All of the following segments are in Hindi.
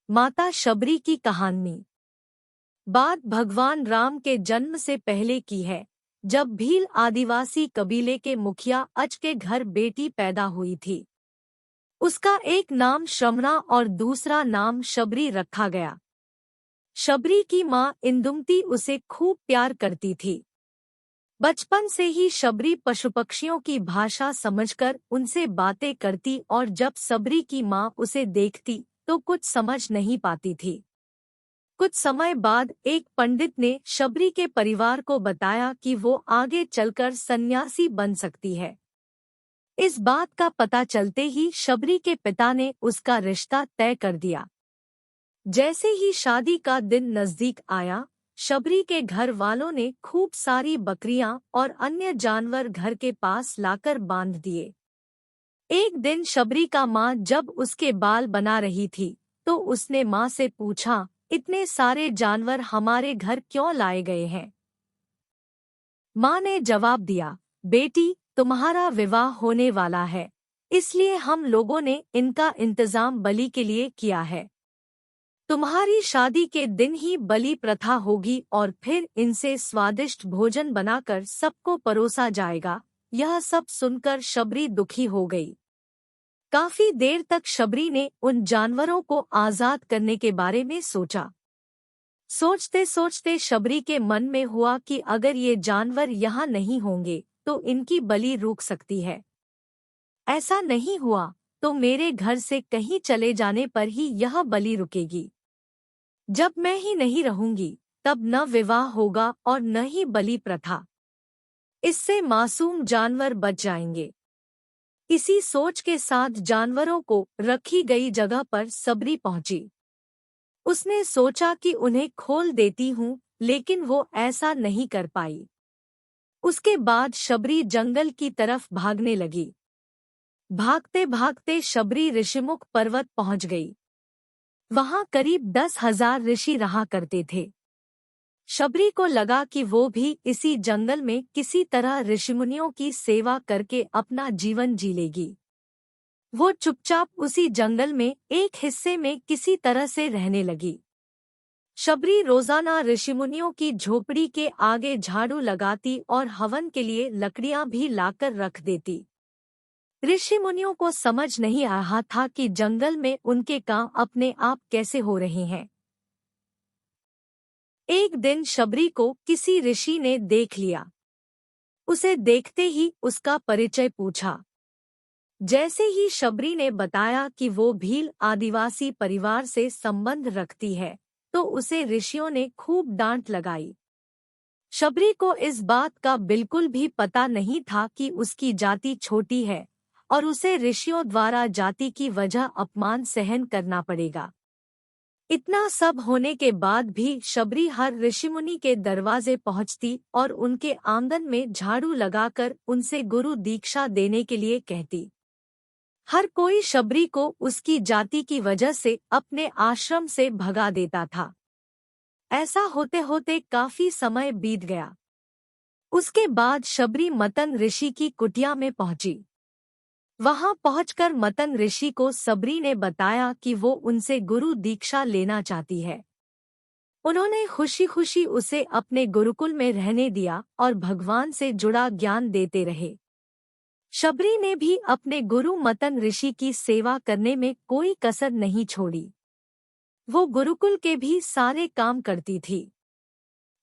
माता शबरी की कहानी। बात भगवान राम के जन्म से पहले की है, जब भील आदिवासी कबीले के मुखिया अच के घर बेटी पैदा हुई थी। उसका एक नाम शमरा और दूसरा नाम शबरी रखा गया। शबरी की माँ इंदुमती उसे खूब प्यार करती थी। बचपन से ही शबरी पशु पक्षियों की भाषा समझकर उनसे बातें करती और जब शबरी की माँ उसे देखती तो कुछ समझ नहीं पाती थी। कुछ समय बाद एक पंडित ने शबरी के परिवार को बताया कि वो आगे चलकर सन्यासी बन सकती है। इस बात का पता चलते ही शबरी के पिता ने उसका रिश्ता तय कर दिया। जैसे ही शादी का दिन नजदीक आया, शबरी के घर वालों ने खूब सारी बकरियां और अन्य जानवर घर के पास लाकर बांध दिए। एक दिन शबरी का माँ जब उसके बाल बना रही थी, तो उसने माँ से पूछा, इतने सारे जानवर हमारे घर क्यों लाए गए हैं? माँ ने जवाब दिया, बेटी, तुम्हारा विवाह होने वाला है, इसलिए हम लोगों ने इनका इंतजाम बलि के लिए किया है। तुम्हारी शादी के दिन ही बलि प्रथा होगी और फिर इनसे स्वादिष्ट भोजन बनाकर सबको परोसा जाएगा। यह सब सुनकर शबरी दुखी हो गई। काफी देर तक शबरी ने उन जानवरों को आजाद करने के बारे में सोचा। सोचते सोचते शबरी के मन में हुआ कि अगर ये जानवर यहाँ नहीं होंगे तो इनकी बलि रुक सकती है। ऐसा नहीं हुआ तो मेरे घर से कहीं चले जाने पर ही यह बलि रुकेगी। जब मैं ही नहीं रहूंगी तब न विवाह होगा और न ही बलि प्रथा। इससे मासूम जानवर बच जाएंगे। इसी सोच के साथ जानवरों को रखी गई जगह पर शबरी पहुंची। उसने सोचा कि उन्हें खोल देती हूँ, लेकिन वो ऐसा नहीं कर पाई। उसके बाद शबरी जंगल की तरफ भागने लगी। भागते भागते शबरी ऋषिमुख पर्वत पहुंच गई। वहां करीब 10,000 ऋषि रहा करते थे। शबरी को लगा कि वो भी इसी जंगल में किसी तरह ऋषिमुनियों की सेवा करके अपना जीवन जी लेगी। वो चुपचाप उसी जंगल में एक हिस्से में किसी तरह से रहने लगी। शबरी रोजाना ऋषिमुनियों की झोपड़ी के आगे झाड़ू लगाती और हवन के लिए लकड़ियां भी लाकर रख देती। ऋषिमुनियों को समझ नहीं आ रहा था कि जंगल में उनके काम अपने आप कैसे हो रहे हैं। एक दिन शबरी को किसी ऋषि ने देख लिया। उसे देखते ही उसका परिचय पूछा। जैसे ही शबरी ने बताया कि वो भील आदिवासी परिवार से संबंध रखती है, तो उसे ऋषियों ने खूब डांट लगाई। शबरी को इस बात का बिल्कुल भी पता नहीं था कि उसकी जाति छोटी है और उसे ऋषियों द्वारा जाति की वजह अपमान सहन करना पड़ेगा। इतना सब होने के बाद भी शबरी हर ऋषिमुनि के दरवाजे पहुंचती और उनके आंगन में झाड़ू लगाकर उनसे गुरु दीक्षा देने के लिए कहती। हर कोई शबरी को उसकी जाति की वजह से अपने आश्रम से भगा देता था। ऐसा होते होते काफी समय बीत गया। उसके बाद शबरी मतन ऋषि की कुटिया में पहुंची। वहां पहुंचकर मतन ऋषि को शबरी ने बताया कि वो उनसे गुरु दीक्षा लेना चाहती है। उन्होंने खुशी खुशी उसे अपने गुरुकुल में रहने दिया और भगवान से जुड़ा ज्ञान देते रहे। शबरी ने भी अपने गुरु मतन ऋषि की सेवा करने में कोई कसर नहीं छोड़ी। वो गुरुकुल के भी सारे काम करती थी।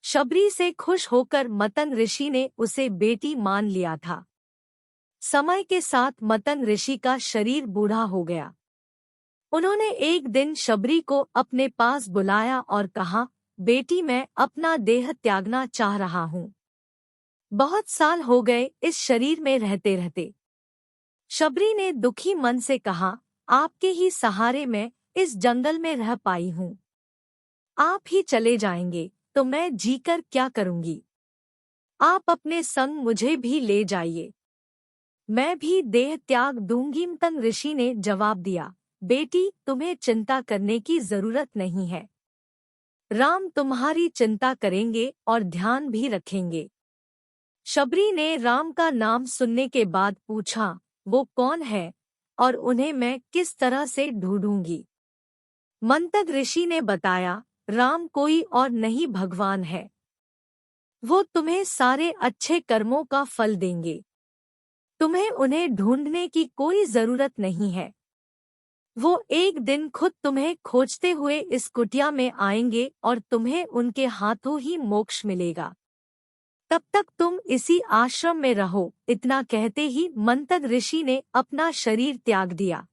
शबरी से खुश होकर मतन ऋषि ने उसे बेटी मान लिया था। समय के साथ मतन ऋषि का शरीर बूढ़ा हो गया। उन्होंने एक दिन शबरी को अपने पास बुलाया और कहा, बेटी, मैं अपना देह त्यागना चाह रहा हूँ। बहुत साल हो गए इस शरीर में रहते रहते। शबरी ने दुखी मन से कहा, आपके ही सहारे मैं इस जंगल में रह पाई हूँ। आप ही चले जाएंगे तो मैं जीकर क्या करूँगी? आप अपने संग मुझे भी ले जाइए। मैं भी देह त्याग दूंगी। मतन ऋषि ने जवाब दिया, बेटी, तुम्हें चिंता करने की जरूरत नहीं है। राम तुम्हारी चिंता करेंगे और ध्यान भी रखेंगे। शबरी ने राम का नाम सुनने के बाद पूछा, वो कौन है और उन्हें मैं किस तरह से ढूंढूंगी? मंतग ऋषि ने बताया, राम कोई और नहीं भगवान है। वो तुम्हें सारे अच्छे कर्मों का फल देंगे। तुम्हें उन्हें ढूंढने की कोई जरूरत नहीं है। वो एक दिन खुद तुम्हें खोजते हुए इस कुटिया में आएंगे और तुम्हें उनके हाथों ही मोक्ष मिलेगा। तब तक तुम इसी आश्रम में रहो। इतना कहते ही मंतग ऋषि ने अपना शरीर त्याग दिया।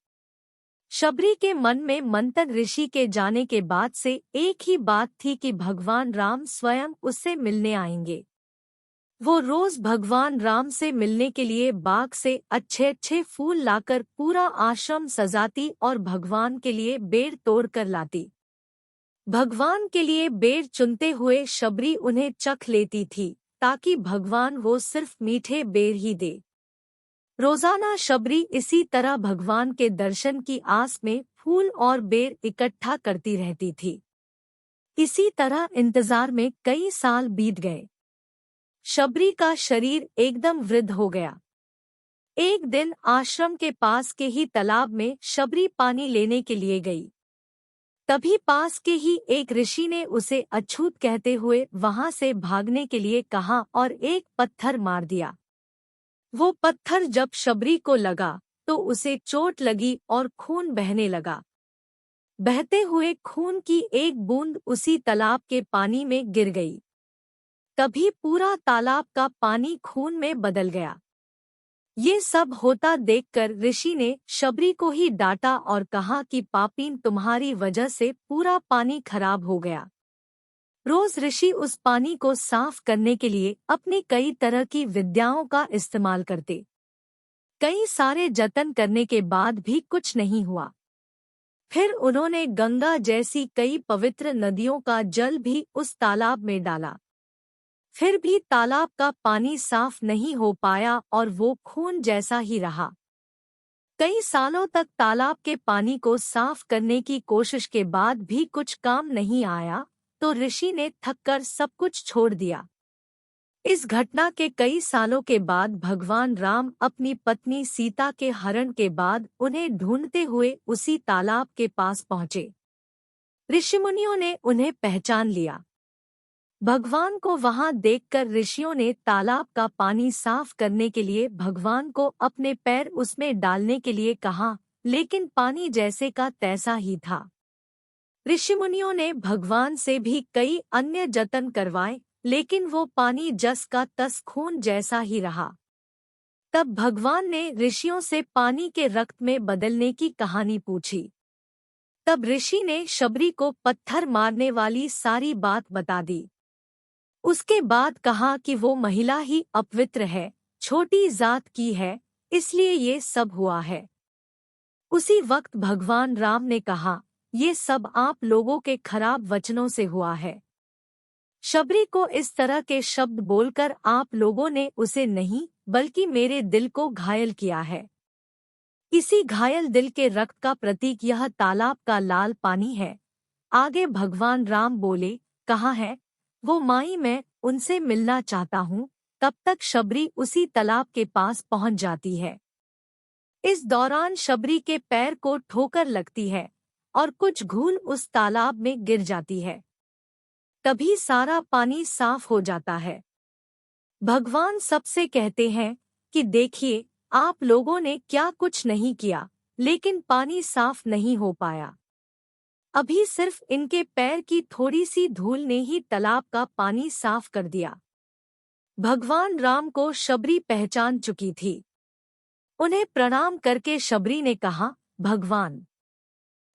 शबरी के मन में मंतग ऋषि के जाने के बाद से एक ही बात थी कि भगवान राम स्वयं उससे मिलने आएंगे। वो रोज भगवान राम से मिलने के लिए बाग से अच्छे अच्छे फूल लाकर पूरा आश्रम सजाती और भगवान के लिए बेर तोड़ कर लाती। भगवान के लिए बेर चुनते हुए शबरी उन्हें चख लेती थी, ताकि भगवान वो सिर्फ मीठे बेर ही दे। रोजाना शबरी इसी तरह भगवान के दर्शन की आस में फूल और बेर इकट्ठा करती रहती थी। इसी तरह इंतजार में कई साल बीत गए। शबरी का शरीर एकदम वृद्ध हो गया। एक दिन आश्रम के पास के ही तालाब में शबरी पानी लेने के लिए गई। तभी पास के ही एक ऋषि ने उसे अछूत कहते हुए वहां से भागने के लिए कहा और एक पत्थर मार दिया। वो पत्थर जब शबरी को लगा तो उसे चोट लगी और खून बहने लगा। बहते हुए खून की एक बूंद उसी तालाब के पानी में गिर गई। तभी पूरा तालाब का पानी खून में बदल गया। ये सब होता देखकर ऋषि ने शबरी को ही डांटा और कहा कि पापीन, तुम्हारी वजह से पूरा पानी खराब हो गया। रोज ऋषि उस पानी को साफ करने के लिए अपनी कई तरह की विद्याओं का इस्तेमाल करते। कई सारे जतन करने के बाद भी कुछ नहीं हुआ। फिर उन्होंने गंगा जैसी कई पवित्र नदियों का जल भी उस तालाब में डाला। फिर भी तालाब का पानी साफ नहीं हो पाया और वो खून जैसा ही रहा। कई सालों तक तालाब के पानी को साफ करने की कोशिश के बाद भी कुछ काम नहीं आया, तो ऋषि ने थककर सब कुछ छोड़ दिया। इस घटना के कई सालों के बाद भगवान राम अपनी पत्नी सीता के हरण के बाद उन्हें ढूंढते हुए उसी तालाब के पास पहुंचे। ऋषिमुनियों ने उन्हें पहचान लिया। भगवान को वहां देखकर ऋषियों ने तालाब का पानी साफ करने के लिए भगवान को अपने पैर उसमें डालने के लिए कहा, लेकिन पानी जैसे का तैसा ही था। ऋषिमुनियों ने भगवान से भी कई अन्य जतन करवाए, लेकिन वो पानी जस का तस खून जैसा ही रहा। तब भगवान ने ऋषियों से पानी के रक्त में बदलने की कहानी पूछी। तब ऋषि ने शबरी को पत्थर मारने वाली सारी बात बता दी। उसके बाद कहा कि वो महिला ही अपवित्र है, छोटी जात की है, इसलिए ये सब हुआ है। उसी वक्त भगवान राम ने कहा, ये सब आप लोगों के खराब वचनों से हुआ है। शबरी को इस तरह के शब्द बोलकर आप लोगों ने उसे नहीं बल्कि मेरे दिल को घायल किया है। इसी घायल दिल के रक्त का प्रतीक यह तालाब का लाल पानी है। आगे भगवान राम बोले, कहाँ है वो माई, मैं उनसे मिलना चाहता हूँ। तब तक शबरी उसी तालाब के पास पहुँच जाती है। इस दौरान शबरी के पैर को ठोकर लगती है और कुछ घूल उस तालाब में गिर जाती है। तभी सारा पानी साफ हो जाता है। भगवान सबसे कहते हैं कि देखिए, आप लोगों ने क्या कुछ नहीं किया, लेकिन पानी साफ नहीं हो पाया। अभी सिर्फ इनके पैर की थोड़ी सी धूल ने ही तालाब का पानी साफ कर दिया। भगवान राम को शबरी पहचान चुकी थी। उन्हें प्रणाम करके शबरी ने कहा, भगवान,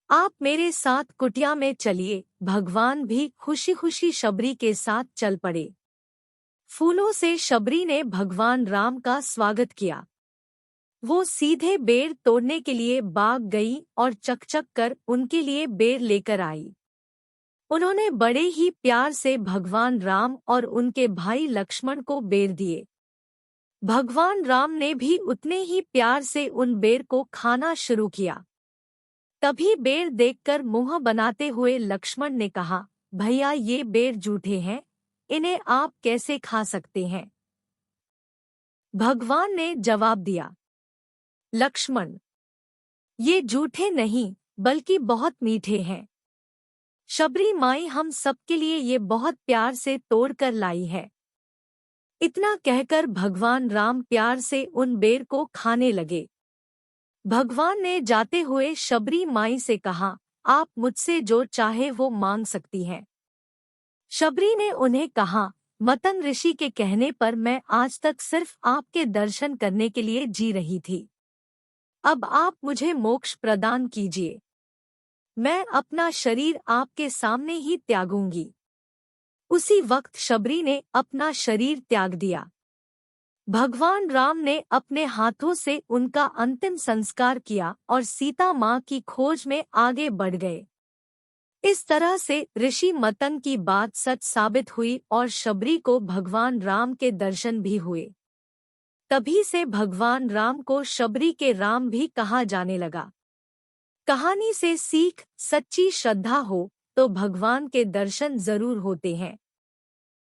आप मेरे साथ कुटिया में चलिए। भगवान भी खुशी खुशी शबरी के साथ चल पड़े। फूलों से शबरी ने भगवान राम का स्वागत किया। वो सीधे बेर तोड़ने के लिए बाग गई और चकचक कर उनके लिए बेर लेकर आई। उन्होंने बड़े ही प्यार से भगवान राम और उनके भाई लक्ष्मण को बेर दिए। भगवान राम ने भी उतने ही प्यार से उन बेर को खाना शुरू किया। तभी बेर देखकर मुंह बनाते हुए लक्ष्मण ने कहा, भैया, ये बेर जूठे हैं, इन्हें आप कैसे खा सकते हैं? भगवान ने जवाब दिया, लक्ष्मण, ये जूठे नहीं बल्कि बहुत मीठे हैं। शबरी माई हम सबके लिए ये बहुत प्यार से तोड़ कर लाई है। इतना कहकर भगवान राम प्यार से उन बेर को खाने लगे। भगवान ने जाते हुए शबरी माई से कहा, आप मुझसे जो चाहे वो मांग सकती हैं। शबरी ने उन्हें कहा, मतन ऋषि के कहने पर मैं आज तक सिर्फ आपके दर्शन करने के लिए जी रही थी। अब आप मुझे मोक्ष प्रदान कीजिए। मैं अपना शरीर आपके सामने ही त्यागूंगी। उसी वक्त शबरी ने अपना शरीर त्याग दिया। भगवान राम ने अपने हाथों से उनका अंतिम संस्कार किया और सीता माँ की खोज में आगे बढ़ गए। इस तरह से ऋषि मतंग की बात सच साबित हुई और शबरी को भगवान राम के दर्शन भी हुए। तभी से भगवान राम को शबरी के राम भी कहा जाने लगा। कहानी से सीख, सच्ची श्रद्धा हो तो भगवान के दर्शन जरूर होते हैं।